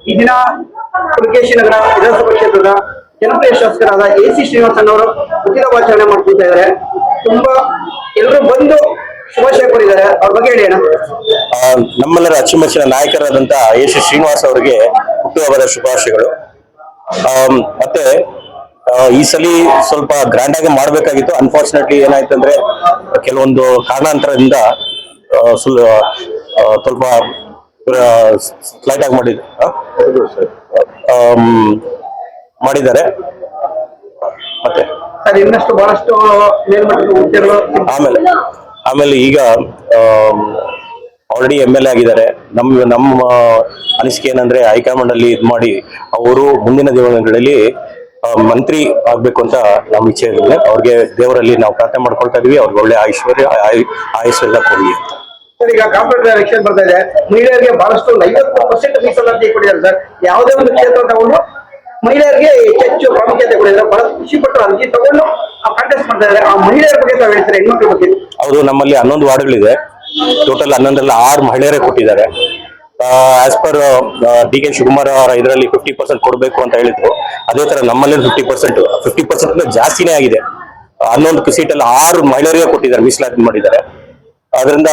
ಈ ದಿನ ಪುಲಕೇಶಿ ನಗರ ವಿಧಾನಸಭಾ ಕ್ಷೇತ್ರದ ಜನಪ್ರಿಯ ಶಾಸಕರಾದ ಎಸಿ ಶ್ರೀನಿವಾಸನ್ ಅವರು ಹುಟ್ಟಿದಬ್ಬಾಚರಣೆ ಮಾಡ್ಕೊಳ್ತಾ ಇದ್ದಾರೆ. ತುಂಬಾ ಎಲ್ಲರೂ ಬಂದು ಶುಭಾಶಯ ಕೋರಿದ್ದಾರೆ. ಅವ್ರ ಬಗ್ಗೆ ಹೇಳಿ ಅಣ್ಣ. ನಮ್ಮೆಲ್ಲರ ಅಚ್ಚುಮೆಚ್ಚಿನ ನಾಯಕರಾದಂತ ಎಸಿ ಶ್ರೀನಿವಾಸ್ ಅವರಿಗೆ ಹುಟ್ಟುಹಬ್ಬದ ಶುಭಾಶಯಗಳು. ಮತ್ತೆ ಈ ಸಲ ಸ್ವಲ್ಪ ಗ್ರ್ಯಾಂಡ್ ಆಗಿ ಮಾಡ್ಬೇಕಾಗಿತ್ತು. ಅನ್ಫಾರ್ಚುನೇಟ್ಲಿ ಏನಾಯ್ತಂದ್ರೆ ಕೆಲವೊಂದು ಕಾರಣಾಂತರದಿಂದ ಸ್ವಲ್ಪ ಸ್ಲೈಟ್ ಆಗಿ ಮಾಡಿದ್ದಾರೆ. ಮತ್ತೆ ಇನ್ನಷ್ಟು ಬಹಳಷ್ಟು ಆಮೇಲೆ ಈಗ ಆಲ್ರೆಡಿ MLA ಆಗಿದ್ದಾರೆ. ನಮ್ಮ ಅನಿಸಿಕೆ ಏನಂದ್ರೆ ಹೈಕಮಾಂಡ್ ಅಲ್ಲಿ ಇದು ಮಾಡಿ ಅವರು ಮುಂದಿನ ದಿನಗಳಲ್ಲಿ ಮಂತ್ರಿ ಆಗ್ಬೇಕು ಅಂತ ನಮ್ಮ ಇಚ್ಛೆ ಇದೆ. ಅವ್ರಿಗೆ ದೇವರಲ್ಲಿ ನಾವು ಪ್ರಾರ್ಥನೆ ಮಾಡ್ಕೊಳ್ತಾ ಇದೀವಿ. ಅವ್ರಿಗೆ ಒಳ್ಳೆ ಆಯುಷ್ಯ ಕೊಡಿ. ಸರ್, ಈಗ ಕಾರ್ಪೊರೇಟ್ ಎಲೆಕ್ಷನ್ ಬರ್ತಾ ಇದೆ. ಮಹಿಳೆಯರಿಗೆ ಬಹಳಷ್ಟು 50% ಮೀಸಲಾತಿ ಕೊಟ್ಟಿದ್ದಾರೆ ಸರ್. ಯಾವುದೇ ಒಂದು ಕ್ಷೇತ್ರ ತಗೊಂಡು ಮಹಿಳೆಯರಿಗೆ ಹೆಚ್ಚು ಪ್ರಾಮುಖ್ಯತೆ ಕೊಟ್ಟಿದ್ದಾರೆ. ಬಹಳ ಖುಷಿ ಪಟ್ಟರು ಅರ್ಜಿ ತಗೊಂಡು ಕಾಂಟೆಸ್ಟ್ ಮಾಡ್ತಾ ಇದ್ದಾರೆ. ಆ ಮಹಿಳೆಯರ ಬಗ್ಗೆ ತಾವು ಹೇಳ್ತಾರೆ, ಹೆಣ್ಮಕ್ಳ ಬಗ್ಗೆ. ಹೌದು, ನಮ್ಮಲ್ಲಿ 11 ವಾರ್ಡ್ಗಳಿದೆ. ಟೋಟಲ್ 11ರಲ್ಲಿ 6 ಮಹಿಳೆಯರೇ ಕೊಟ್ಟಿದ್ದಾರೆ. ಆಸ್ ಪರ್ DK ಶಿವಕುಮಾರ್ ಅವರ ಇದರಲ್ಲಿ 50% ಕೊಡಬೇಕು ಅಂತ ಹೇಳಿದ್ರು. ಅದೇ ತರ ನಮ್ಮಲ್ಲಿ 50% ಜಾಸ್ತಿನೇ ಆಗಿದೆ. 11 ಸೀಟಲ್ಲಿ 6 ಮಹಿಳೆಯರಿಗೆ ಕೊಟ್ಟಿದ್ದಾರೆ, ಮೀಸಲಾತಿ ಮಾಡಿದ್ದಾರೆ. ಅದರಿಂದ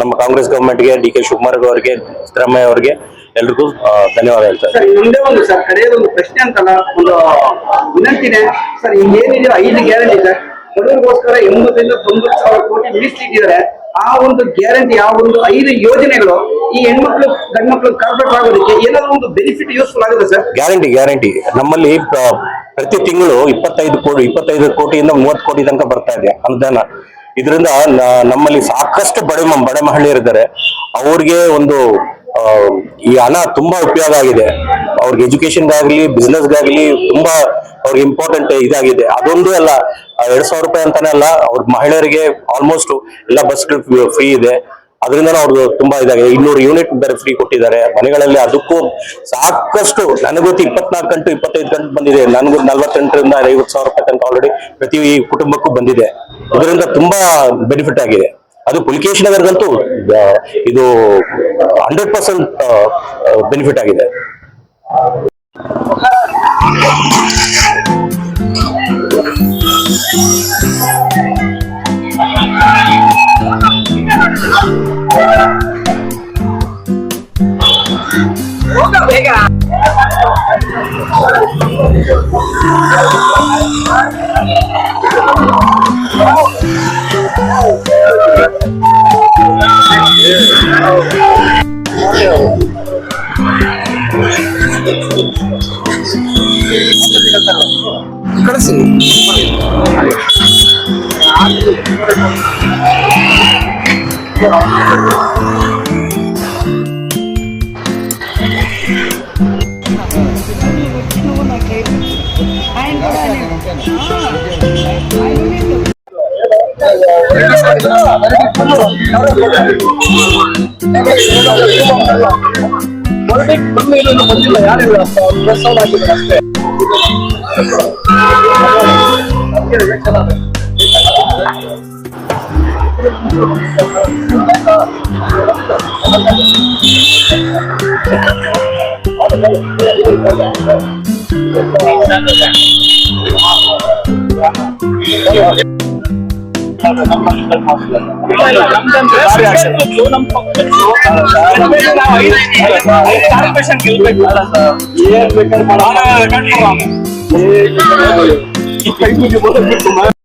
ನಮ್ಮ ಕಾಂಗ್ರೆಸ್ ಗವರ್ಮೆಂಟ್ಗೆ, DK ಶಿವಕುಮಾರ್ ಅವರಿಗೆ, ಸಿದ್ದರಾಮಯ್ಯ ಅವರಿಗೆ ಎಲ್ರಿಗೂ ಧನ್ಯವಾದ ಹೇಳ್ತಾರೆ. ಸರ್, ಮುಂದೆ ಒಂದು ಸರ್ ಕಡೆಯದೊಂದು ಪ್ರಶ್ನೆ ಅಂತಲ್ಲ, ಒಂದು ವಿನಂತಿನೇ ಸರ್. ಏನಿದೆ 5 ಗ್ಯಾರಂಟಿ ಸರ್, ಬಡವರಿಗೋಸ್ಕರ 80 ರಿಂದ 90 ಸಾವಿರ ಕೋಟಿ ಮೀಸಲಿಟ್ಟಿದ್ದಾರೆ. ಆ ಒಂದು ಗ್ಯಾರಂಟಿ, ಆ ಒಂದು 5 ಯೋಜನೆಗಳು ಈ ಹೆಣ್ಮಕ್ಳು ಗಂಡ್ಮಕ್ಳು ಕಾರ್ಪೊರೇಟ್ ಆಗೋದಕ್ಕೆ ಏನಾದ್ರು ಒಂದು ಬೆನಿಫಿಟ್ ಯೂಸ್ಫುಲ್ ಆಗುತ್ತೆ ಸರ್? ಗ್ಯಾರಂಟಿ ನಮ್ಮಲ್ಲಿ ಪ್ರತಿ ತಿಂಗಳು 25 ಕೋಟಿಯಿಂದ 30 ಕೋಟಿ ತನಕ ಬರ್ತಾ ಇದೆ ಅನುದಾನ. ಇದರಿಂದ ನಮ್ಮಲ್ಲಿ ಸಾಕಷ್ಟು ಬಡ ಮಹಿಳೆಯರಿದ್ದಾರೆ. ಅವ್ರಿಗೆ ಒಂದು ಈ ಹಣ ತುಂಬಾ ಉಪಯೋಗ ಆಗಿದೆ. ಅವ್ರಿಗೆ ಎಜುಕೇಶನ್ಗಾಗ್ಲಿ, ಬಿಸ್ನೆಸ್ಗಾಗ್ಲಿ ತುಂಬಾ ಅವ್ರಿಗೆ ಇಂಪಾರ್ಟೆಂಟ್ ಇದಾಗಿದೆ. ಅದೊಂದು ಅಲ್ಲ, 2,000 ರೂಪಾಯಿ ಅಂತಾನೆ ಅಲ್ಲ, ಅವ್ರ ಮಹಿಳೆಯರಿಗೆ ಆಲ್ಮೋಸ್ಟ್ ಎಲ್ಲ ಬಸ್ಗಳು ಫ್ರೀ ಇದೆ. ಅದರಿಂದ ಅವ್ರಿಗೆ ತುಂಬಾ ಇದಾಗಿದೆ. 200 ಯೂನಿಟ್ ಬೇರೆ ಫ್ರೀ ಕೊಟ್ಟಿದ್ದಾರೆ ಮನೆಗಳಲ್ಲಿ. ಅದಕ್ಕೂ ಸಾಕಷ್ಟು ನನಗೊತ್ತು 24 ಗಂಟೆ 25 ಗಂಟೆ ಬಂದಿದೆ. ನನಗೂ 48 ರಿಂದ 50 ಸಾವಿರ ರೂಪಾಯಿ ತನಕ ಆಲ್ರೆಡಿ ಪ್ರತಿ ಕುಟುಂಬಕ್ಕೂ ಬಂದಿದೆ. ಇದರಿಂದ ತುಂಬಾ ಬೆನಿಫಿಟ್ ಆಗಿದೆ. ಅದು ಪುಲಕೇಶಿ ನಗರಗಂತೂ ಇದು 100% ಬೆನಿಫಿಟ್ ಆಗಿದೆ. ಬೇಗ ಕಳಿಸಿ. ಬಂದಿಲ್ಲ, ಯಾರಿಲ್ಲ, ಅಷ್ಟೇ.